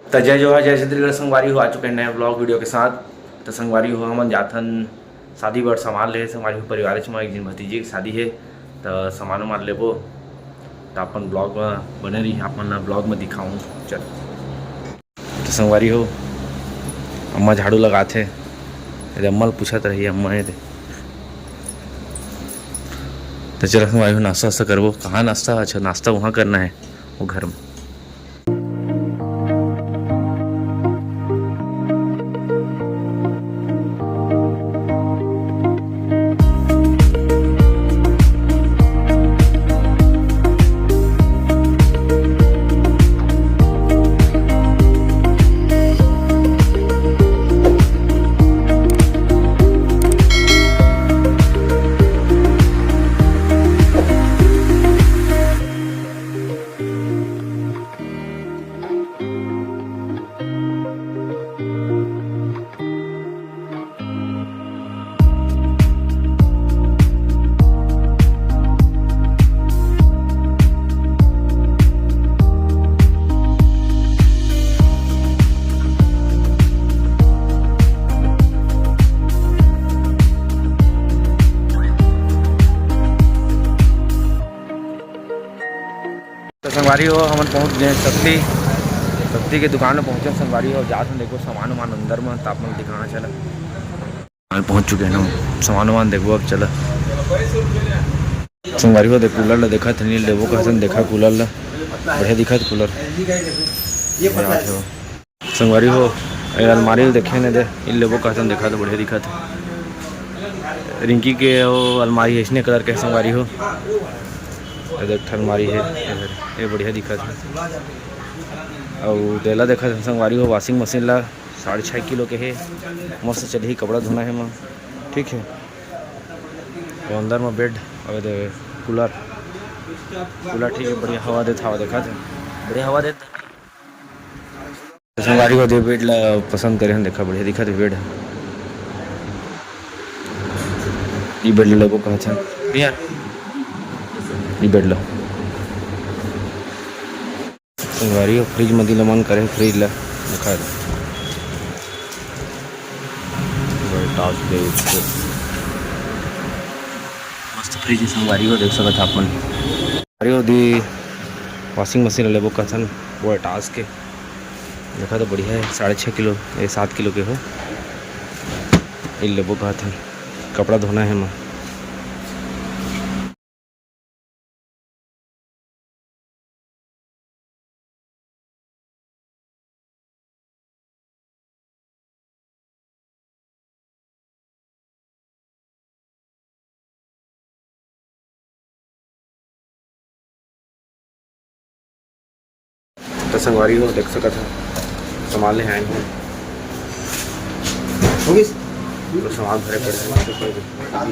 तो जय जोहार जय छत्तीसगढ़ संगवारी हो आ चुके हैं नए ब्लॉग वीडियो के साथ। तो संगवारी हो हमन जाथन शादी बर सामान ले संगवारी हो परिवार में एक दिन भतीजी की शादी है। तो सामान वामान लेबो तो अपन ब्लॉग में बने रही अपन ब्लॉग में दिखाऊँ। चल तो संगवारी हो अम्मा झाड़ू लगाते अम्मा पूछत रही अम्मा है तो चल संगवारी हो नाश्ता वास्ता करबो। कहाँ नाश्ता? अच्छा नाश्ता वहाँ करना है वो घर में। तो संगवारी हो हम पहुँच गए सब्जी के दुकान में पहुँचे संगवारी हो। जात में देखो सामान वामान अंदर में तापमान दिखाना चला पहुँच चुके हैं ना। सामान वामान देखो अब चला संगवारी हो। देख कूलर ला देखा था नहीं लेवो का देखा कूलर ला बढ़िया दिखा था कूलर संगवारी हो। अलमारी देखे नहीं दे इन लेवो का देखा था बढ़िया दिखा था। रिंकी के वो अलमारी ऐसने कलर के संगवारी हो। इधर अलमारी है ये बढ़िया दिखा था। और देला देखा था संगवारी हो वॉशिंग मशीन ला 6.5 किलो के है मस्त चली कपड़ा धोना है माँ ठीक है। तो अंदर में बेड और कूलर ठीक है बढ़िया हवा देता हवा देखा था बढ़िया हवा देता। संगवारी हो दे बेड ला पसंद करे हम देखा बढ़िया दिखा था बेड ये बेड लोगों कहा था यार ये बेड लो संगवारी हो। फ्रिज में दिल मन करे फ्रिज ला दिखा दे मस्त फ्रिज संगवारी हो देख सकत अपन हो दी वॉशिंग मशीन लेबो कथन वो टास के देखा तो बढ़िया है 6.5 किलो 7 किलो के हो ये लेबो कथन कपड़ा धोना है माँ। तो संगवारी हो देख सकता था सामान ले आए हैं तो सामान भरे पड़े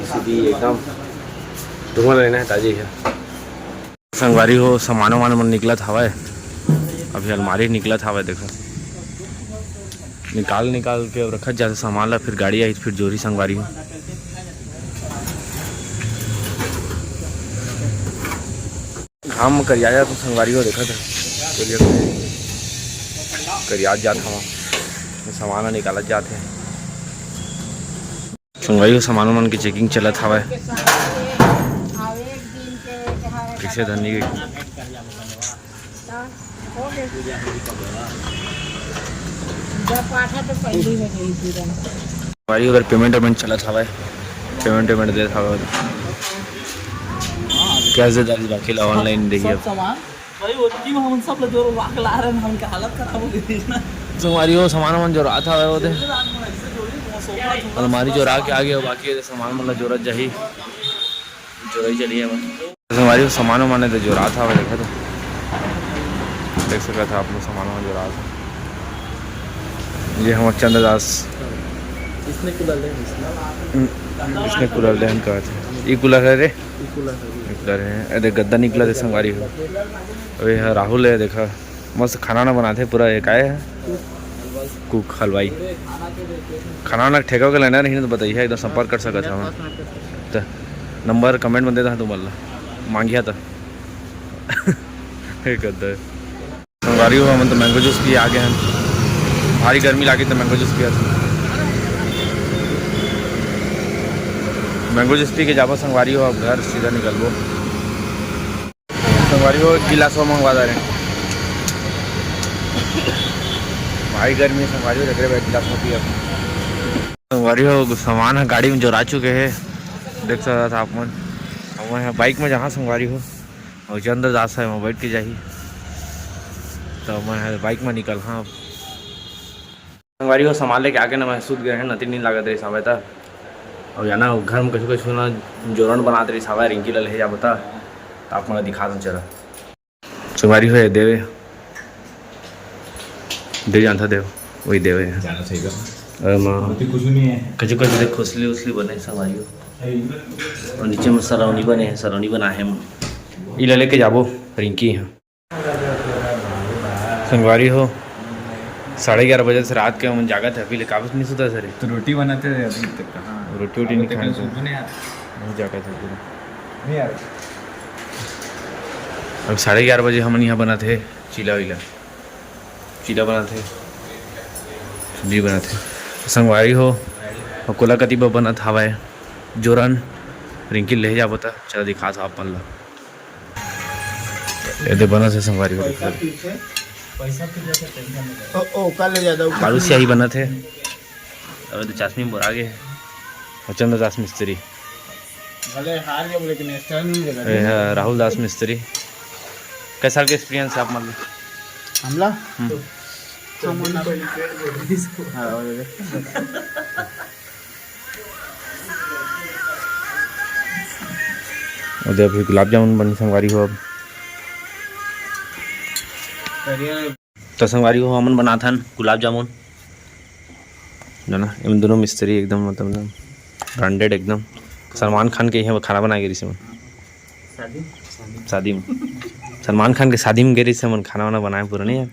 सीधी एकदम धुआं लेना है ताजी है। संगवारी हो सामान वामान मन निकला था हवा अभी अलमारी निकला था हवा देखो निकाल के रखा जाता सामान ला फिर गाड़ी आई फिर जोरी संगवारी हो। घाम करिया तो संगवारी हो देखा था करियात जाता हवा सामान निकाला जाते हैं संगवारी हो। सामान वामान की चेकिंग चलत हवा कैसे धनी संगवारी अगर पेमेंट चलत हवा पेमेंट दे हवा कैश दे डाली बाकी ऑनलाइन देखिए संगवारी हो सामान वामान जो रात हवा वो अलमारी जो के आगे बाकी सामान मतलब जोरत जाही जोरई चलिए संगवारी हो सामान वामान तो जो रात हवा देखा तो देख सका था आप लोग सामान वामान जो रात ये हम चंद्रदास इसने कूलर ले कहा था ये कूलर है रे कूलर है अरे गद्दा निकला थे संगवारी हो। अरे हाँ राहुल है देखा मस्त खाना ना बनाते पूरा एक आए है कुक हलवाई खाना वाना ठेका के लेना नहीं तो बताइए एकदम संपर्क कर सकता था तो नंबर कमेंट में देता तुम्हाला मांगिया था गद्दा संगवारी हो हम तो मैंगो जूस पी आ गए हैं। भारी गर्मी लगी तो मैंगो जूस पिया था। मैंगो जूस पी के जाबो संगवारी हो, अब घर सीधा निकलबो। संगवारी हो एक गिलास और मंगवा दे रहे हैं। भारी गर्मी है संगवारी हो, देख रहे एक गिलास में पिया। संगवारी हो सामान है गाड़ी में जोड़ा चुके हैं, देख सकता था आप मन। मैं बाइक में जहाँ संगवारी हो और जो अंदर जा है मैं बैठ के जाही, तो मैं बाइक में निकल। हाँ संगवारी हो सामान लेके आके ना मैं सूत गए हैं, नती नहीं लागत रही सावे था। और या ना घर में कछु कछु ना जोरन बनाते रही सावा, रिंकी ले जा बता तो आप मैं दिखा दूँ चला। संगवारी हो देवे दे जानता देव वही देवे जाना चाहिए कुछ नहीं है। कछु कछु देख खोसली उसली बने संगवारी हो, और नीचे में सरौनी बने हैं, सरौनी बना है ये लेके जाबो रिंकी है। संगवारी हो 11:30 बजे से रात के हम जागत है, अभी ले काबस नहीं सुता सर। तो रोटी बनाते थे अभी तक कहाँ, रोटी वोटी नहीं खाए नहीं जागत है पूरा नहीं यार। अब 11:30 बजे हम यहाँ बना थे चीला वीला, चीला बना थे, सब्जी बना थे। संगवारी हो और कोला कतीबा बना था हवा जोरन रिंकी ले जा बता चला दिखा था आप मन ला ये बना से संगवारी हो बालू स्याही बना थे। अब तो चाशमी बोरा गए और चंद्रदास मिस्त्री, राहुल दास मिस्त्री। कैसा साल के एक्सपीरियंस है आप मान लो हमला? अभी गुलाब जामुन बनी संगवारी हो। अब तो संगवारी हो हमन बना था गुलाब जामुन ना, इन दोनों मिस्त्री एकदम मतलब ब्रांडेड एकदम। सलमान खान के यहाँ खाना बना गई से शादी में, सलमान खान के शादी में गई से मन खाना वाना बनाए पूरा नहीं यार।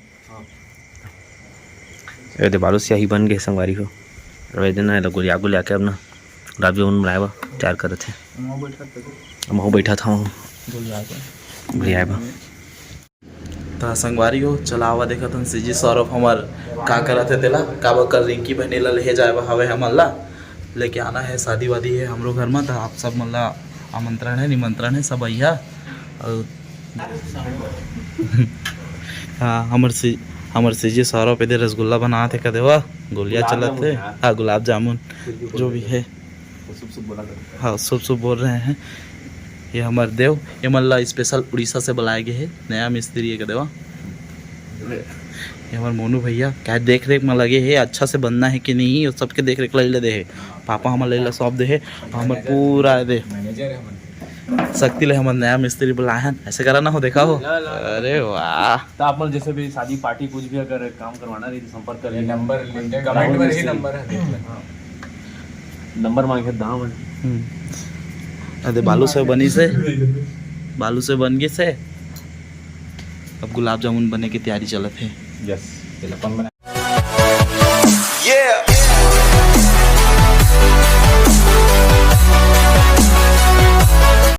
ये बालू स्याही बन गए संगवारी हो। वेदन है गुड़िया को लेके अपना गुलाब जामुन बनाए बा तैयार करे थे। मैं बैठा था गुड़िया तो संगवारी हो चला हुआ देखा था सीजी सौरभ हमार का करत है तेला का कर रिंकी बहने ला ले जाए हवे हमन ला लेके आना है। शादी वादी है हम लोग घर में, तो आप सब मन ला आमंत्रण है निमंत्रण है सब अइहा। और हाँ हमर सीजी सौरभ पे रसगुल्ला बना थे कदे वाह गोलियाँ चलत थे। हाँ गुलाब जामुन जो भी है हाँ शुभ बोल रहे हैं। ये हमारे देव ये मल्ला स्पेशल उड़ीसा से बुलाए गए हैं, नया मिस्त्री है कदेवा। ये हमारे मोनू भैया क्या देख रेख में लगे है, अच्छा से बनना है कि नहीं और सबके देख रेख ले दे है। पापा हमारे ले सौंप दे है, हमारे पूरा दे शक्ति ले हमारे नया मिस्त्री बुलाए हैं। ऐसे करा ना हो देखा हो। अरे वाह तो आप जैसे भी शादी पार्टी कुछ भी अगर काम करवाना रही तो संपर्क करिए, नंबर मांगे दाम। अरे बालू से बनी से बालू से बन गए से अब गुलाब जामुन बनने की तैयारी चलत है। Yes Yeah